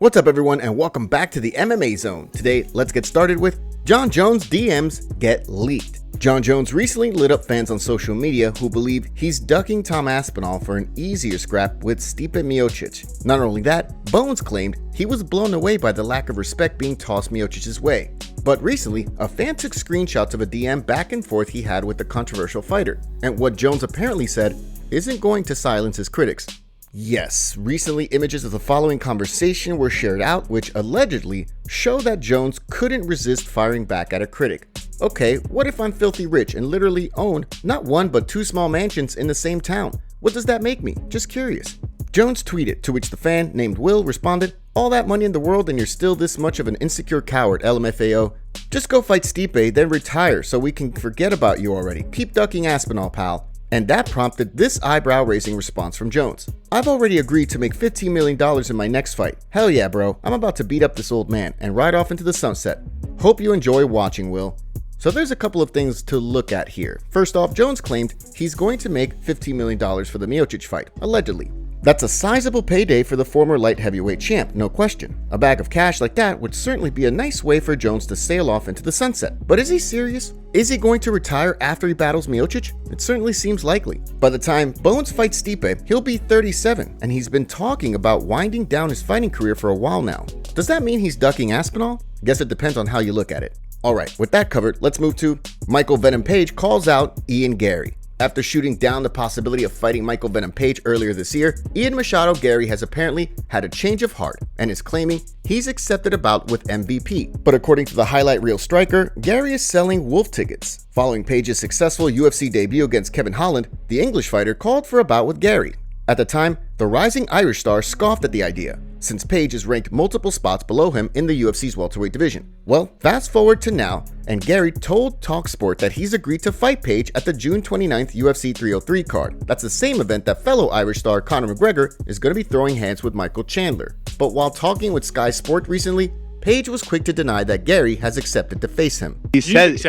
What's up everyone and welcome back to the MMA Zone. Today, let's get started with Jon Jones' DMs get leaked. Jon Jones recently lit up fans on social media who believe he's ducking Tom Aspinall for an easier scrap with Stipe Miocic. Not only that, Bones claimed he was blown away by the lack of respect being tossed Miocic's way. But recently, a fan took screenshots of a DM back and forth he had with the controversial fighter, and what Jones apparently said isn't going to silence his critics. Yes, recently images of the following conversation were shared out which allegedly show that Jones couldn't resist firing back at a critic. Okay, what if I'm filthy rich and literally own not one but two small mansions in the same town? What does that make me? Just curious. Jones tweeted, to which the fan named Will responded, "All that money in the world and you're still this much of an insecure coward, LMFAO. Just go fight Stipe, then retire so we can forget about you already. Keep ducking Aspinall, pal." And that prompted this eyebrow-raising response from Jones. "I've already agreed to make $15 million in my next fight. Hell yeah, bro. I'm about to beat up this old man and ride off into the sunset. Hope you enjoy watching, Will." So there's a couple of things to look at here. First off, Jones claimed he's going to make $15 million for the Miocic fight, allegedly. That's a sizable payday for the former light heavyweight champ, no question. A bag of cash like that would certainly be a nice way for Jones to sail off into the sunset. But is he serious? Is he going to retire after he battles Miocic? It certainly seems likely. By the time Bones fights Stipe, he'll be 37, and he's been talking about winding down his fighting career for a while now. Does that mean he's ducking Aspinall? Guess it depends on how you look at it. Alright, with that covered, let's move to Michael Venom Page calls out Ian Garry. After shooting down the possibility of fighting Michael Venom Page earlier this year, Ian Machado Garry has apparently had a change of heart and is claiming he's accepted a bout with MVP. But according to the highlight reel striker, Garry is selling wolf tickets. Following Page's successful UFC debut against Kevin Holland, the English fighter called for a bout with Garry. At the time, the rising Irish star scoffed at the idea, since Page is ranked multiple spots below him in the UFC's welterweight division. Well, fast forward to now, and Garry told TalkSport that he's agreed to fight Page at the June 29th UFC 303 card. That's the same event that fellow Irish star Conor McGregor is going to be throwing hands with Michael Chandler. But while talking with Sky Sport recently, Page was quick to deny that Garry has accepted to face him. He says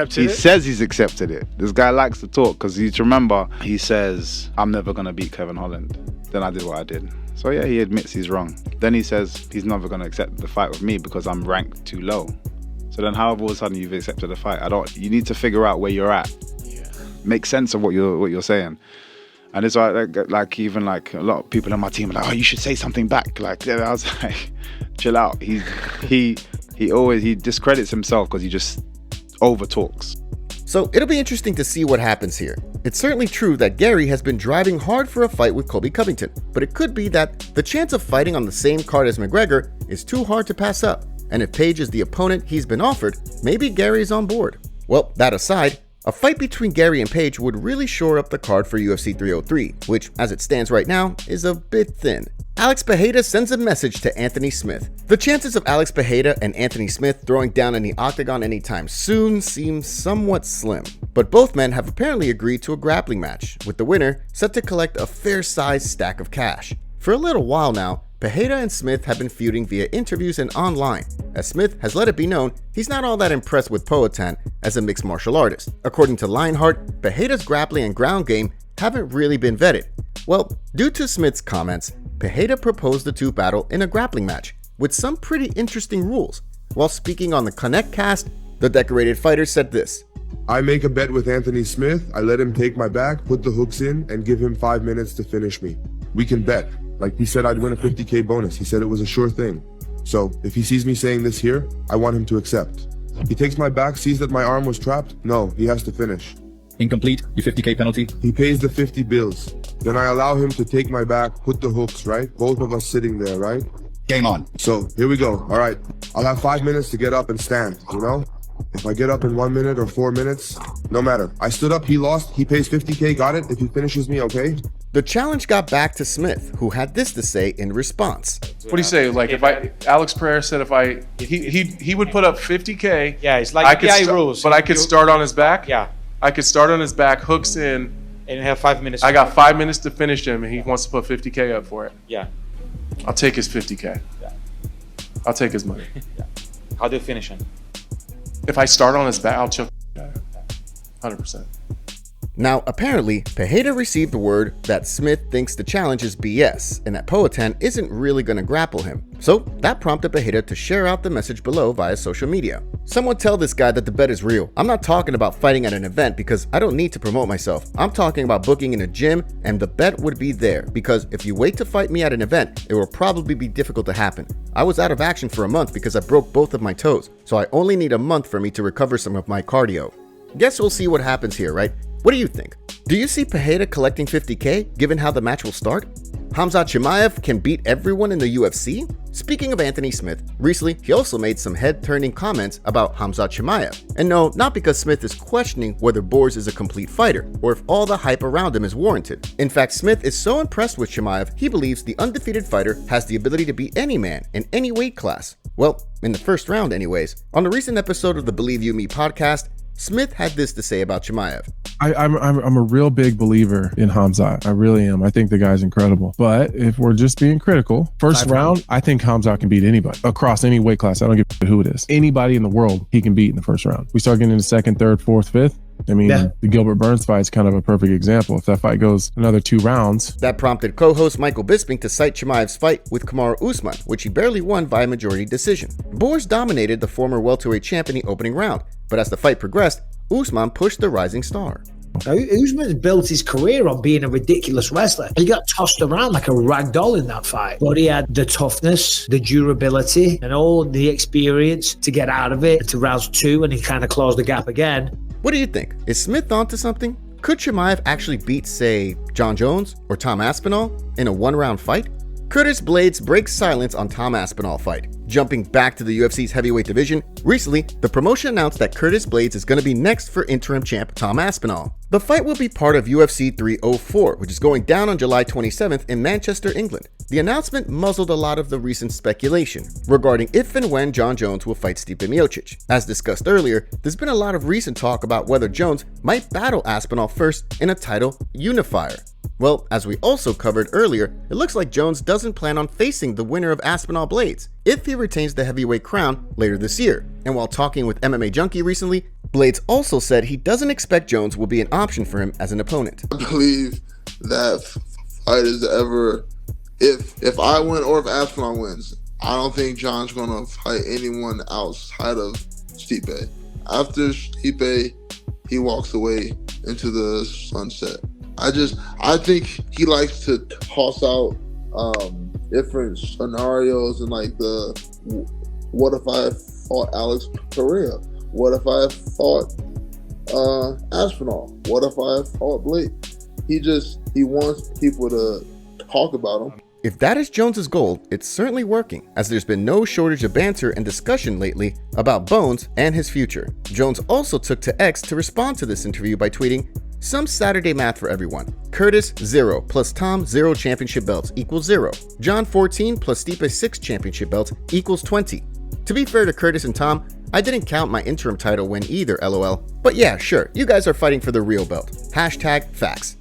he's accepted it. This guy likes to talk because you remember he says, "I'm never going to beat Kevin Holland." Then I did what I did. So yeah, he admits he's wrong. Then he says he's never going to accept the fight with me because I'm ranked too low. So then how all of a sudden you've accepted the fight? You need to figure out where you're at. Yeah. Make sense of what you're saying. And it's like even like a lot of people on my team are like, "Oh, you should say something back." Like I was like, chill out. He discredits himself because he just over talks. So it'll be interesting to see what happens here. It's certainly true that Garry has been driving hard for a fight with Colby Covington, but it could be that the chance of fighting on the same card as McGregor is too hard to pass up. And if Page is the opponent he's been offered, maybe Gary's on board. Well, that aside, a fight between Garry and Page would really shore up the card for UFC 303, which, as it stands right now, is a bit thin. Alex Pereira sends a message to Anthony Smith. The chances of Alex Pereira and Anthony Smith throwing down in the octagon anytime soon seem somewhat slim, but both men have apparently agreed to a grappling match, with the winner set to collect a fair-sized stack of cash. For a little while now, Pereira and Smith have been feuding via interviews and online, as Smith has let it be known he's not all that impressed with Poatan as a mixed martial artist. According to Lionheart, Pereira's grappling and ground game haven't really been vetted. Well, due to Smith's comments, Pereira proposed the two battle in a grappling match, with some pretty interesting rules. While speaking on the Connect cast, the decorated fighter said this: "I make a bet with Anthony Smith, I let him take my back, put the hooks in, and give him 5 minutes to finish me. We can bet. Like he said I'd win a 50K bonus. He said it was a sure thing. So if he sees me saying this here, I want him to accept. He takes my back, sees that my arm was trapped. No, he has to finish. Incomplete, your 50K penalty. He pays the 50 bills. Then I allow him to take my back, put the hooks, right? Both of us sitting there, right? Game on. So here we go. All right. I'll have 5 minutes to get up and stand, you know? If I get up in 1 minute or 4 minutes, no matter. I stood up, he lost, he pays 50K, got it? If he finishes me, okay?" The challenge got back to Smith, who had this to say in response. What do you say? Like Alex Pereira said he would put up 50K. Yeah, it's like the rules. But I could start on his back? Yeah. I could start on his back, hooks in. And have 5 minutes. I got 5 minutes to finish him, and he wants to put 50K up for it. Yeah. I'll take his 50K. Yeah. I'll take his money. Yeah. How do you finish him? If I start on his back, I'll choke 100%. Now, apparently, Pereira received word that Smith thinks the challenge is BS and that Poatan isn't really going to grapple him. So that prompted Pereira to share out the message below via social media. Someone tell this guy that the bet is real. I'm not talking about fighting at an event because I don't need to promote myself. I'm talking about booking in a gym, and the bet would be there because if you wait to fight me at an event, it will probably be difficult to happen. I was out of action for a month because I broke both of my toes, so I only need a month for me to recover some of my cardio. Guess we'll see what happens here, right? What do you think? Do you see Pereira collecting 50K given how the match will start? Khamzat Chimaev can beat everyone in the UFC? Speaking of Anthony Smith, recently he also made some head-turning comments about Khamzat Chimaev. And no, not because Smith is questioning whether Blaydes is a complete fighter or if all the hype around him is warranted. In fact, Smith is so impressed with Chimaev, he believes the undefeated fighter has the ability to beat any man in any weight class. Well, in the first round anyways. On a recent episode of the Believe You Me podcast, Smith had this to say about Chimaev. I'm a real big believer in Khamzat. I really am. I think the guy's incredible. But if we're just being critical, first round, I think Khamzat can beat anybody across any weight class. I don't give a who it is. Anybody in the world, he can beat in the first round. We start getting into second, third, fourth, fifth. I mean, the Gilbert Burns fight is kind of a perfect example. If that fight goes another 2 rounds. That prompted co-host Michael Bisping to cite Chimaev's fight with Kamaru Usman, which he barely won via majority decision. Blaydes dominated the former welterweight champ in the opening round, but as the fight progressed, Usman pushed the rising star. Now, Usman's built his career on being a ridiculous wrestler. He got tossed around like a rag doll in that fight. But he had the toughness, the durability, and all the experience to get out of it to round 2, and he kind of closed the gap again. What do you think? Is Smith onto something? Could Chimaev actually beat, say, Jon Jones or Tom Aspinall in a 1-round fight? Curtis Blaydes breaks silence on Tom Aspinall fight. Jumping back to the UFC's heavyweight division, recently, the promotion announced that Curtis Blaydes is going to be next for interim champ Tom Aspinall. The fight will be part of UFC 304, which is going down on July 27th in Manchester, England. The announcement muzzled a lot of the recent speculation regarding if and when Jon Jones will fight Stipe Miocic. As discussed earlier, there's been a lot of recent talk about whether Jones might battle Aspinall first in a title unifier. Well, as we also covered earlier, it looks like Jones doesn't plan on facing the winner of Aspinall Blaydes if he retains the heavyweight crown later this year. And while talking with MMA Junkie recently, Blaydes also said he doesn't expect Jones will be an option for him as an opponent. I believe that fight is ever, if I win or if Aspinall wins, I don't think John's gonna fight anyone outside of Stipe. After Stipe, he walks away into the sunset. I think he likes to toss out different scenarios and like what if I fought Alex Pereira? What if I fought Aspinall? What if I fought Blaydes? He wants people to talk about him. If that is Jones's goal, it's certainly working, as there's been no shortage of banter and discussion lately about Bones and his future. Jones also took to X to respond to this interview by tweeting, "Some Saturday math for everyone. Curtis 0 plus Tom 0 championship belts equals 0. John 14 plus Stipe 6 championship belts equals 20. To be fair to Curtis and Tom, I didn't count my interim title win either, lol. But yeah, sure, you guys are fighting for the real belt. #facts.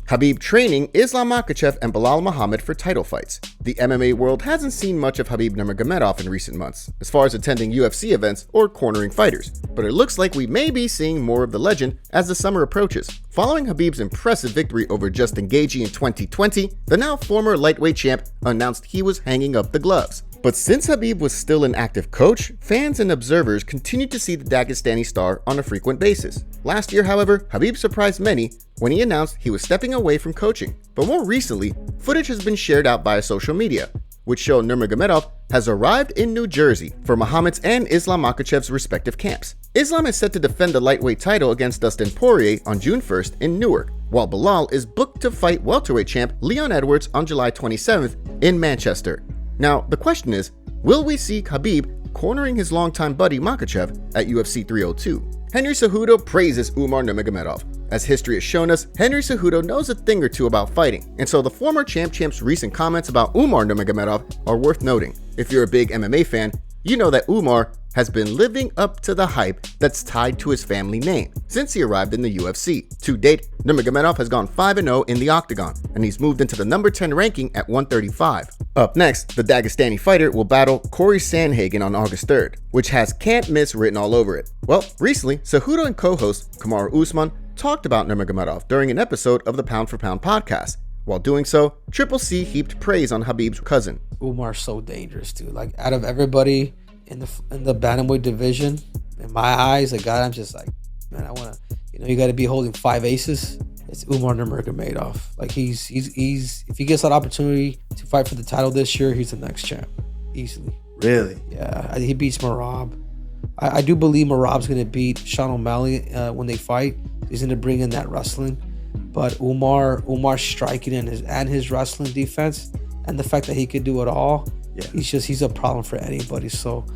Khabib training Islam Makhachev and Belal Muhammad for title fights. The MMA world hasn't seen much of Khabib Nurmagomedov in recent months, as far as attending UFC events or cornering fighters, but it looks like we may be seeing more of the legend as the summer approaches. Following Khabib's impressive victory over Justin Gaethje in 2020, the now former lightweight champ announced he was hanging up the gloves. But since Khabib was still an active coach, fans and observers continued to see the Dagestani star on a frequent basis. Last year, however, Khabib surprised many when he announced he was stepping away from coaching. But more recently, footage has been shared out via social media, which show Nurmagomedov has arrived in New Jersey for Muhammad's and Islam Makhachev's respective camps. Islam is set to defend the lightweight title against Dustin Poirier on June 1st in Newark, while Belal is booked to fight welterweight champ Leon Edwards on July 27th in Manchester. Now, the question is, will we see Khabib cornering his longtime buddy Makhachev at UFC 302? Henry Cejudo praises Umar Nurmagomedov. As history has shown us, Henry Cejudo knows a thing or two about fighting, and so the former champ's recent comments about Umar Nurmagomedov are worth noting. If you're a big MMA fan, you know that Umar has been living up to the hype that's tied to his family name since he arrived in the UFC. To date, Nurmagomedov has gone 5-0 in the octagon, and he's moved into the number 10 ranking at 135. Up next, the Dagestani fighter will battle Corey Sandhagen on August 3rd, which has "can't miss" written all over it. Well, recently, Cejudo and co-host Kamaru Usman talked about Nurmagomedov during an episode of the Pound for Pound podcast. While doing so, Triple C heaped praise on Khabib's cousin. Umar's so dangerous, dude. Like, out of everybody in the bantamweight division, in my eyes, like, God, I'm just like, man, I want to, you got to be holding 5 aces. It's Umar Nurmagomedov. Like, he's if he gets that opportunity to fight for the title this year, he's the next champ, easily. Really? Yeah, he beats Merab. I do believe Merab's going to beat Sean O'Malley when they fight. He's going to bring in that wrestling. But Umar's striking and his wrestling defense, and the fact that he could do it all, he's a problem for anybody. So,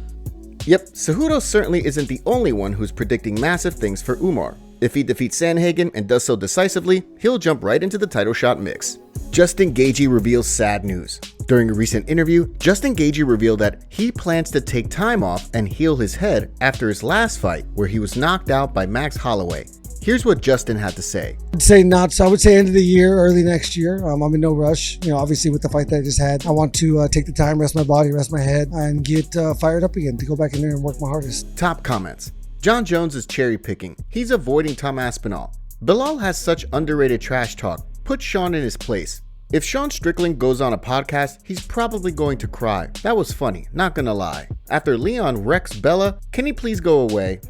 yep, Cejudo certainly isn't the only one who's predicting massive things for Umar. If he defeats Sandhagen and does so decisively, he'll jump right into the title shot mix. Justin Gaethje reveals sad news. During a recent interview, Justin Gaethje revealed that he plans to take time off and heal his head after his last fight, where he was knocked out by Max Holloway. Here's what Justin had to say. I would say end of the year, early next year. I'm in no rush. Obviously with the fight that I just had, I want to take the time, rest my body, rest my head, and get fired up again to go back in there and work my hardest. Top comments. Jon Jones is cherry picking. He's avoiding Tom Aspinall. Belal has such underrated trash talk. Put Sean in his place. If Sean Strickland goes on a podcast, he's probably going to cry. That was funny, not gonna lie. After Leon wrecks Bella, can he please go away?